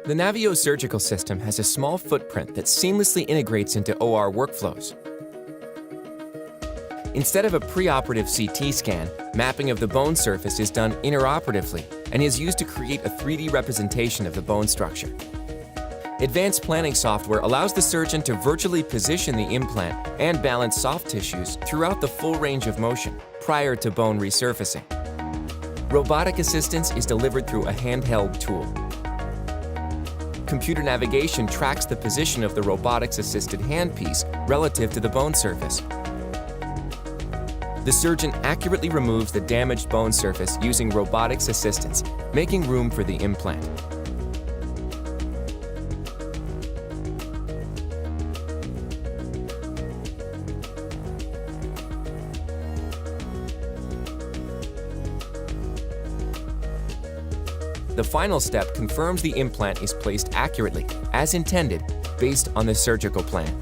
The NAVIO surgical system has a small footprint that seamlessly integrates into OR workflows. Instead of a preoperative CT scan, mapping of the bone surface is done intraoperatively and is used to create a 3D representation of the bone structure. Advanced planning software allows the surgeon to virtually position the implant and balance soft tissues throughout the full range of motion prior to bone resurfacing. Robotic assistance is delivered through a handheld tool. Computer navigation tracks the position of the robotics-assisted handpiece relative to the bone surface. The surgeon accurately removes the damaged bone surface using robotics assistance, making room for the implant. The final step confirms the implant is placed accurately, as intended, based on the surgical plan.